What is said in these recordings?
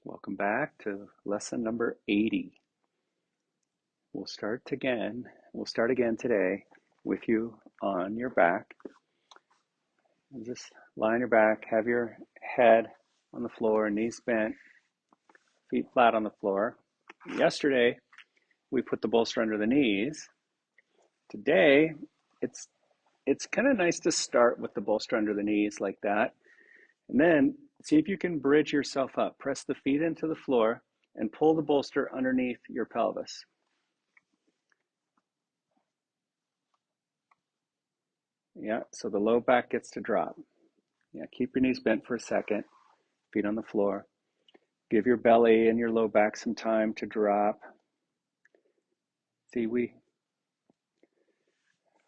Welcome back to lesson number 80. We'll start again. We'll start again today with you on your back. And just lie on your back, have your head on the floor, knees bent, feet flat on the floor. Yesterday, we put the bolster under the knees. Today, it's kind of nice to start with the bolster under the knees like that. And then see if you can bridge yourself up. Press the feet into the floor and pull the bolster underneath your pelvis. Yeah, so the low back gets to drop. Yeah, keep your knees bent for a second, feet on the floor. Give your belly and your low back some time to drop. See, we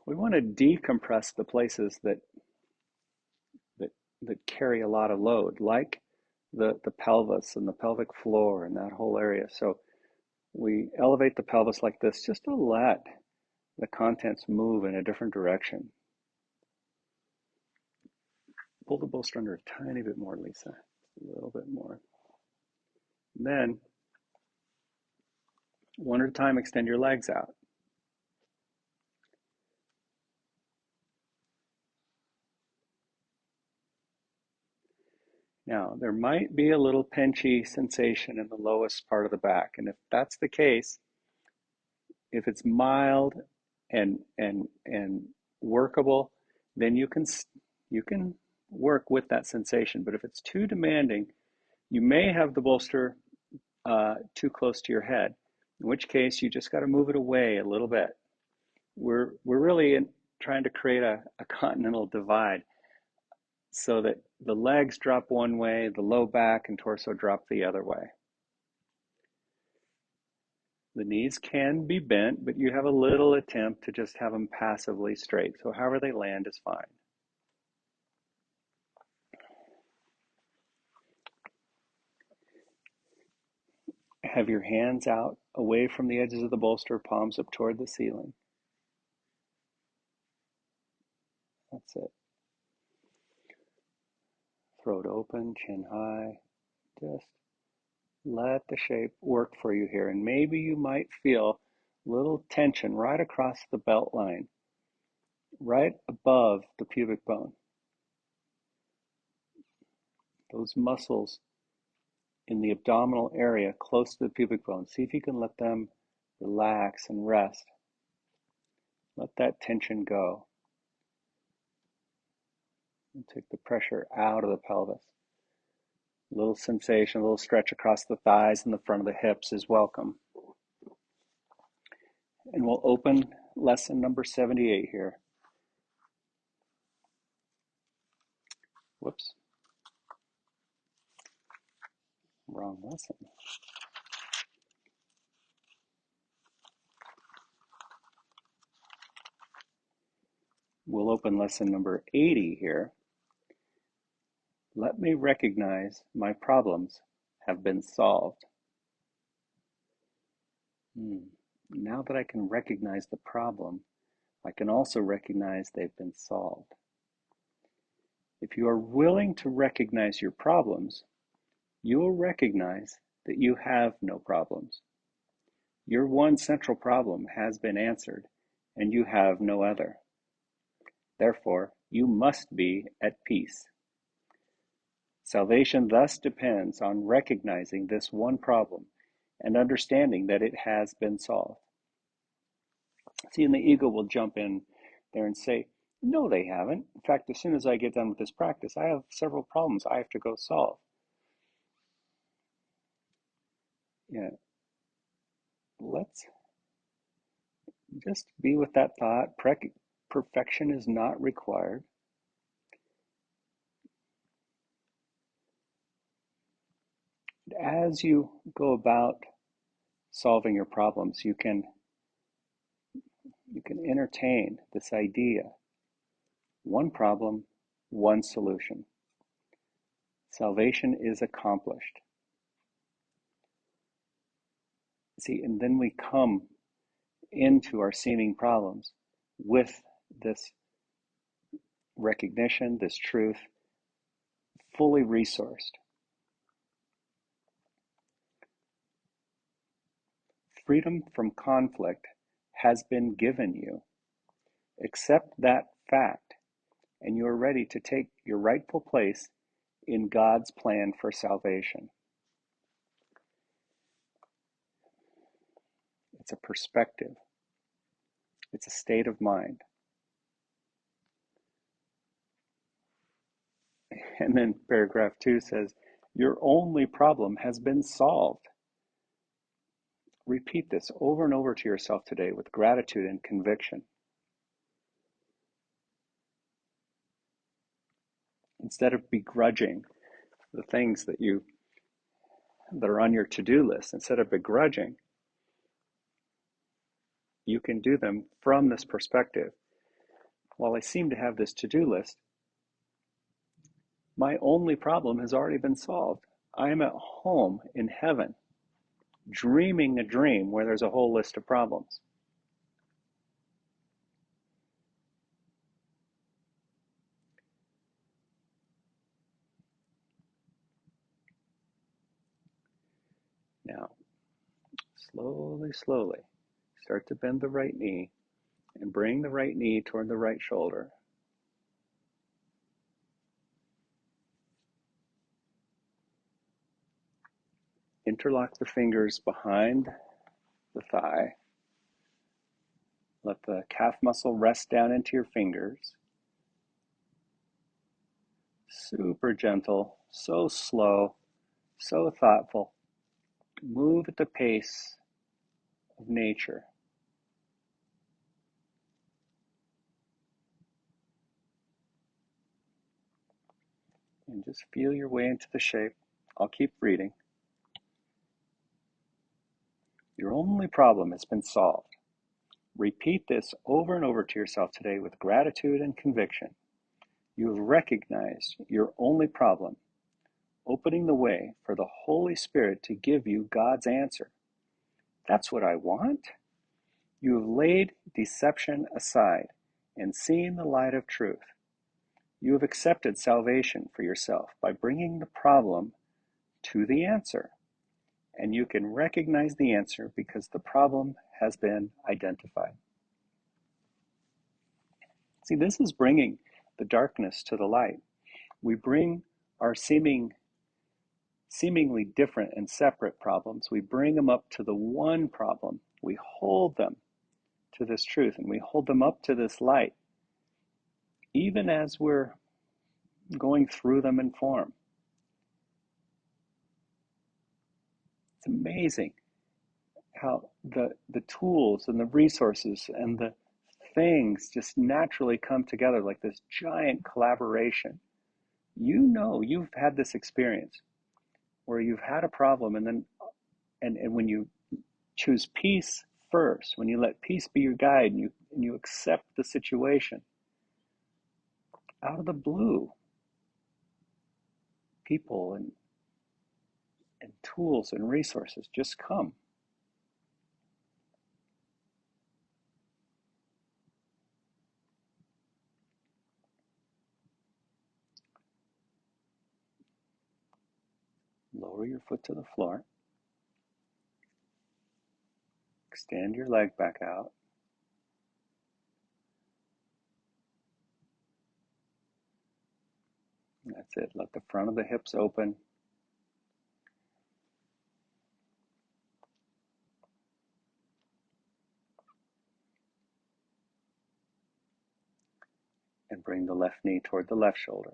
want to decompress the places that carry a lot of load, like the pelvis and the pelvic floor and that whole area. So we elevate the pelvis like this just to let the contents move in a different direction. Pull the bolster under a tiny bit more, Lisa. A little bit more. And then, one at a time, extend your legs out. Now, there might be a little pinchy sensation in the lowest part of the back. And if that's the case, if it's mild and workable, then you can work with that sensation. But if it's too demanding, you may have the bolster too close to your head, in which case you just got to move it away a little bit. We're really trying to create a continental divide so that the legs drop one way, the low back and torso drop the other way. The knees can be bent, but you have a little attempt to just have them passively straight. So however they land is fine. Have your hands out away from the edges of the bolster, palms up toward the ceiling. That's it. Throat open, chin high. Just let the shape work for you here. And maybe you might feel a little tension right across the belt line, right above the pubic bone. Those muscles in the abdominal area close to the pubic bone. See if you can let them relax and rest. Let that tension go. And take the pressure out of the pelvis. A little sensation, a little stretch across the thighs and the front of the hips is welcome. And we'll open lesson number 78 here. Whoops. Wrong lesson. We'll open lesson number 80 here. Let me recognize my problems have been solved. Now that I can recognize the problem, I can also recognize they've been solved. If you are willing to recognize your problems, you will recognize that you have no problems. Your one central problem has been answered, and you have no other. Therefore, you must be at peace. Salvation thus depends on recognizing this one problem and understanding that it has been solved. See, and the ego will jump in there and say, no, they haven't. In fact, as soon as I get done with this practice, I have several problems I have to go solve. Yeah. Let's just be with that thought. Perfection is not required. As you go about solving your problems, you can entertain this idea. One problem, one solution. Salvation is accomplished. See, and then we come into our seeming problems with this recognition, this truth, fully resourced. Freedom from conflict has been given you. Accept that fact, and you are ready to take your rightful place in God's plan for salvation. It's a perspective. It's a state of mind. And then paragraph 2 says, your only problem has been solved. Repeat this over and over to yourself today with gratitude and conviction. Instead of begrudging the things that are on your to-do list, instead of begrudging, you can do them from this perspective. While I seem to have this to-do list, my only problem has already been solved. I am at home in heaven, dreaming a dream where there's a whole list of problems. Now, slowly, slowly, start to bend the right knee and bring the right knee toward the right shoulder. Interlock the fingers behind the thigh. Let the calf muscle rest down into your fingers. Super gentle, so slow, so thoughtful. Move at the pace of nature. And just feel your way into the shape. I'll keep reading. Your only problem has been solved. Repeat this over and over to yourself today with gratitude and conviction. You have recognized your only problem, opening the way for the Holy Spirit to give you God's answer. That's what I want. You have laid deception aside and seen the light of truth. You have accepted salvation for yourself by bringing the problem to the answer. And you can recognize the answer because the problem has been identified. See, this is bringing the darkness to the light. We bring our seemingly different and separate problems, we bring them up to the one problem. We hold them to this truth and we hold them up to this light, even as we're going through them in form. It's amazing how the tools and the resources and the things just naturally come together like this giant collaboration. You know, you've had this experience where you've had a problem and when you choose peace first, when you let peace be your guide and you accept the situation, out of the blue, people and tools and resources just come. Lower your foot to the floor. Extend your leg back out. That's it. Let the front of the hips open. And bring the left knee toward the left shoulder.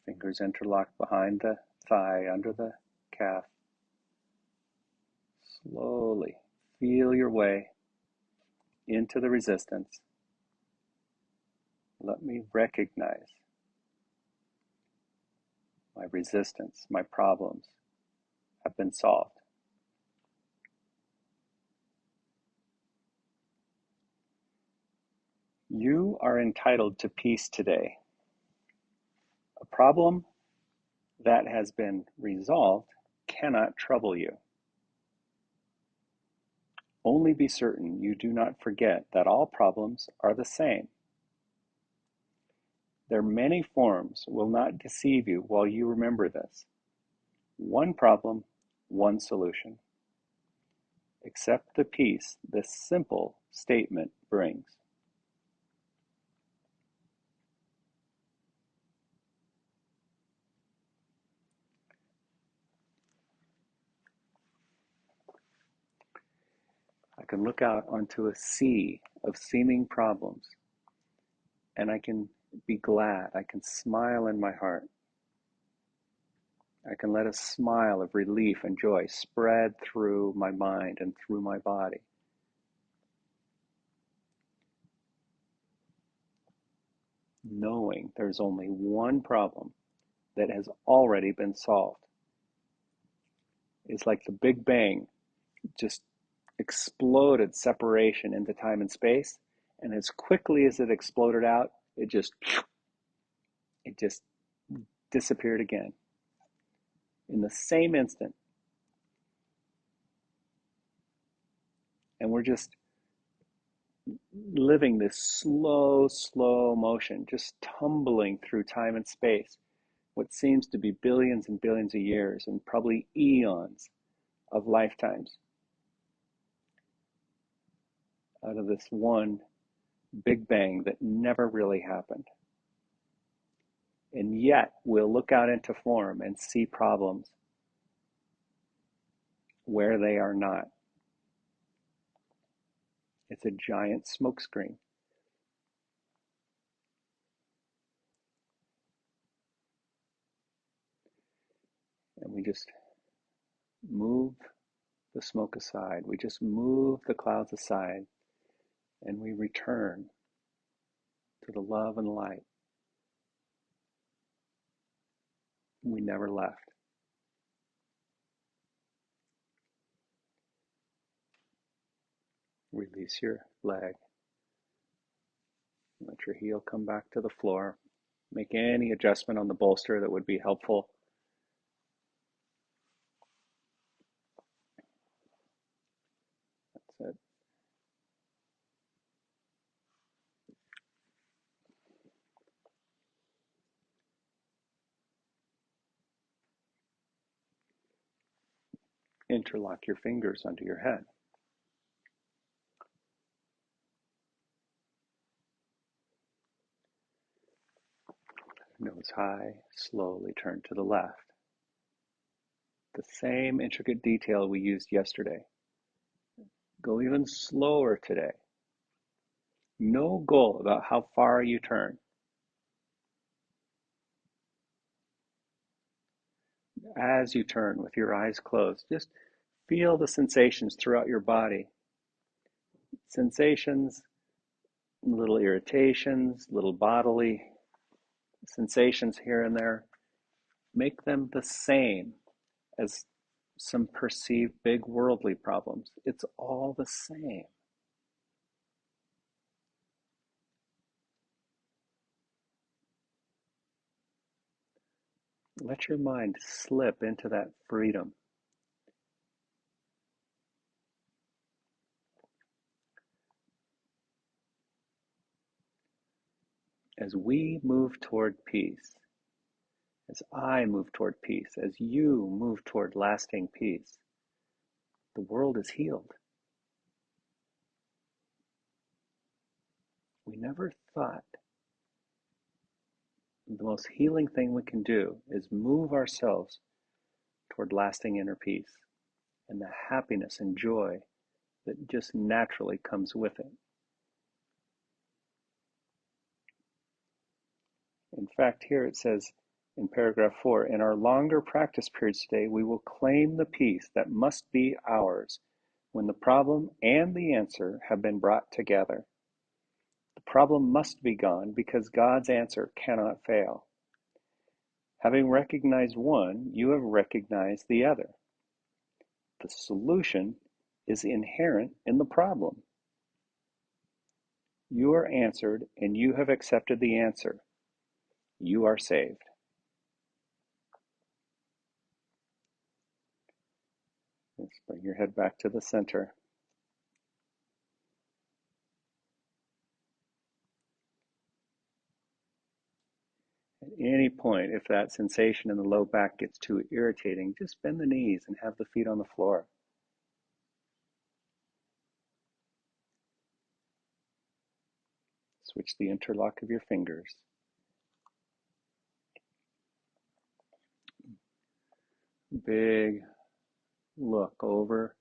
Fingers interlocked behind the thigh, under the calf. Slowly feel your way into the resistance. Let me recognize my resistance, my problems have been solved. You are entitled to peace today. A problem that has been resolved cannot trouble you. Only be certain you do not forget that all problems are the same. Their many forms will not deceive you while you remember this. One problem, one solution. Accept the peace this simple statement brings. I can look out onto a sea of seeming problems, and I can be glad. I can smile in my heart. I can let a smile of relief and joy spread through my mind and through my body. Knowing there's only one problem that has already been solved. It's like the Big Bang just exploded separation into time and space, and as quickly as it exploded out, it just disappeared again in the same instant. And we're just living this slow motion, just tumbling through time and space, what seems to be billions and billions of years and probably eons of lifetimes out of this one Big Bang that never really happened. And yet we'll look out into form and see problems where they are not. It's a giant smokescreen. And we just move the smoke aside. We just move the clouds aside, and we return to the love and light we never left. Release your leg. Let your heel come back to the floor. Make any adjustment on the bolster that would be helpful. That's it. Interlock your fingers under your head. Nose high, slowly turn to the left. The same intricate detail we used yesterday. Go even slower today. No goal about how far you turn. As you turn with your eyes closed, just feel the sensations throughout your body. Sensations, little irritations, little bodily sensations here and there. Make them the same as some perceived big worldly problems. It's all the same. Let your mind slip into that freedom. As we move toward peace, as I move toward peace, as you move toward lasting peace, the world is healed. We never thought the most healing thing we can do is move ourselves toward lasting inner peace and the happiness and joy that just naturally comes with it. In fact, here it says in paragraph 4, in our longer practice periods today, we will claim the peace that must be ours when the problem and the answer have been brought together. The problem must be gone because God's answer cannot fail. Having recognized one, you have recognized the other. The solution is inherent in the problem. You are answered and you have accepted the answer. You are saved. Let's bring your head back to the center. And any point, if that sensation in the low back gets too irritating, just bend the knees and have the feet on the floor. Switch the interlock of your fingers. Big look over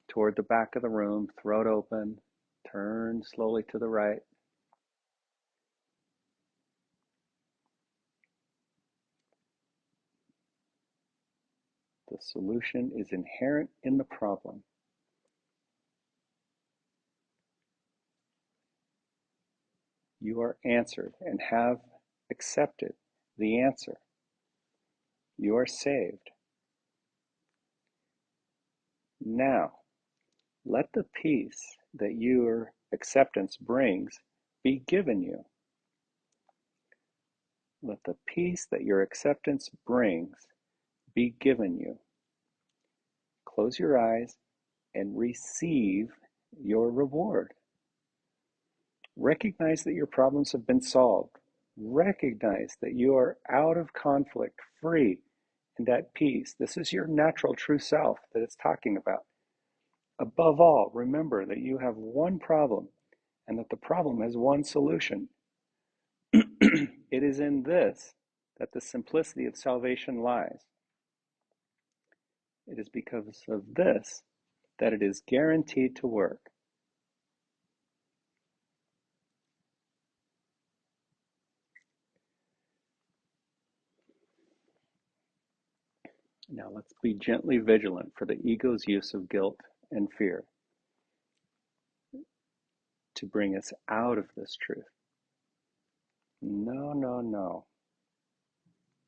toward the back of the room, throat open, turn slowly to the right. The solution is inherent in the problem. You are answered and have accepted the answer. You are saved. Now, let the peace that your acceptance brings be given you. Let the peace that your acceptance brings be given you. Close your eyes and receive your reward. Recognize that your problems have been solved. Recognize that you are out of conflict, free, and at peace. This is your natural true self that it's talking about. Above all, remember that you have one problem and that the problem has one solution. It is in this that the simplicity of salvation lies. It is because of this that it is guaranteed to work. Now let's be gently vigilant for the ego's use of guilt and fear to bring us out of this truth. No, no, no.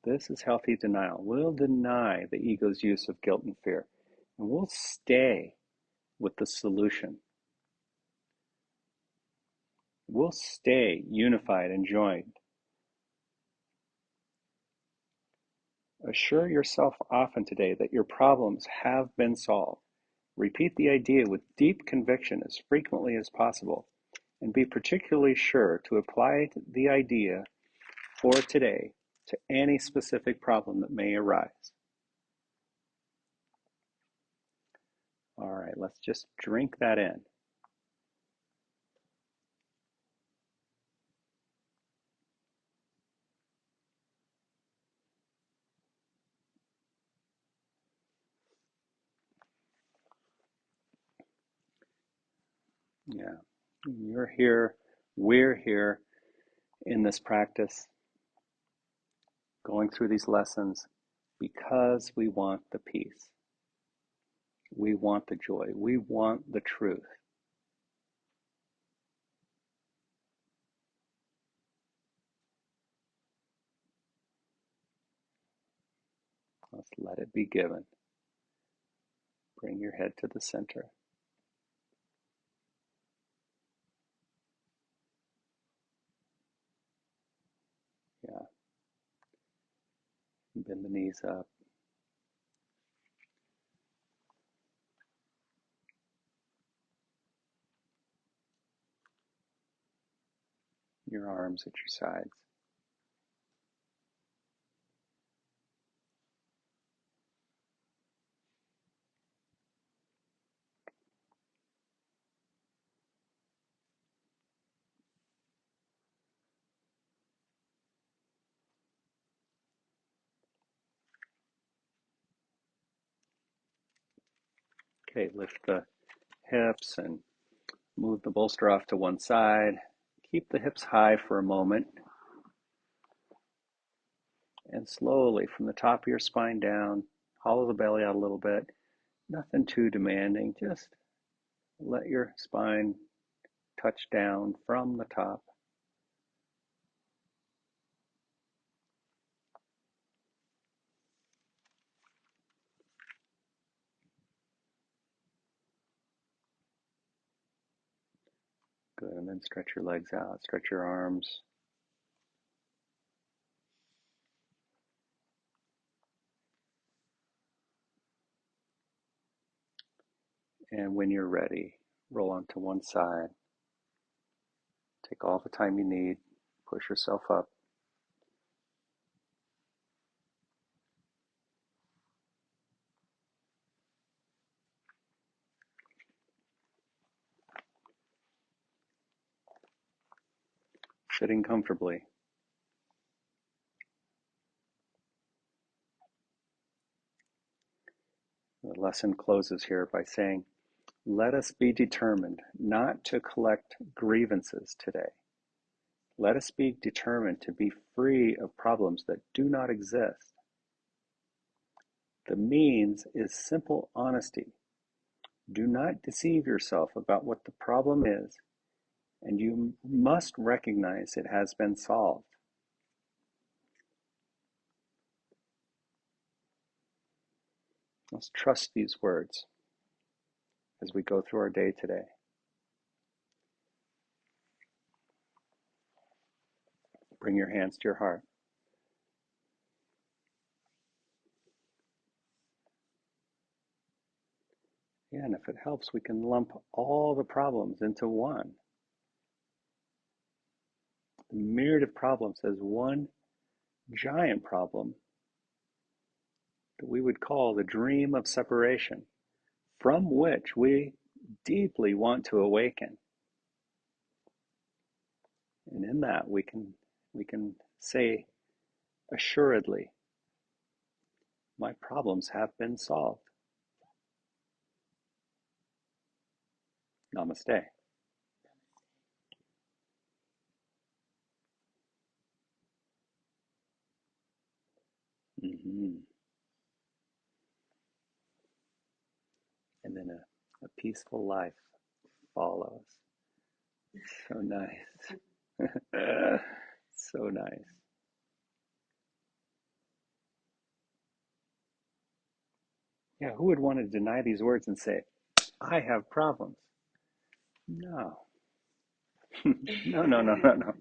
This is healthy denial. We'll deny the ego's use of guilt and fear, and we'll stay with the solution. We'll stay unified and joined. Assure yourself often today that your problems have been solved. Repeat the idea with deep conviction as frequently as possible, and be particularly sure to apply the idea for today to any specific problem that may arise. All right, let's just drink that in. Yeah, you're here, we're here in this practice, going through these lessons because we want the peace. We want the joy. We want the truth. Let's let it be given. Bring your head to the center. Yeah. Bend the knees up. Your arms at your sides. Okay, lift the hips and move the bolster off to one side. Keep the hips high for a moment. And slowly from the top of your spine down, hollow the belly out a little bit. Nothing too demanding. Just let your spine touch down from the top. Good, and then stretch your legs out, stretch your arms. And when you're ready, roll onto one side. Take all the time you need, push yourself up. sitting comfortably. The lesson closes here by saying, let us be determined not to collect grievances today. Let us be determined to be free of problems that do not exist. The means is simple honesty. Do not deceive yourself about what the problem is, and you must recognize it has been solved. Let's trust these words as we go through our day today. Bring your hands to your heart. Yeah, and if it helps, we can lump all the problems into one. The myriad of problems as one giant problem that we would call the dream of separation, from which we deeply want to awaken. And in that we can say assuredly, my problems have been solved. Namaste. Mm-hmm. And then a peaceful life follows. So nice. So nice. Yeah, who would want to deny these words and say, I have problems? No. No.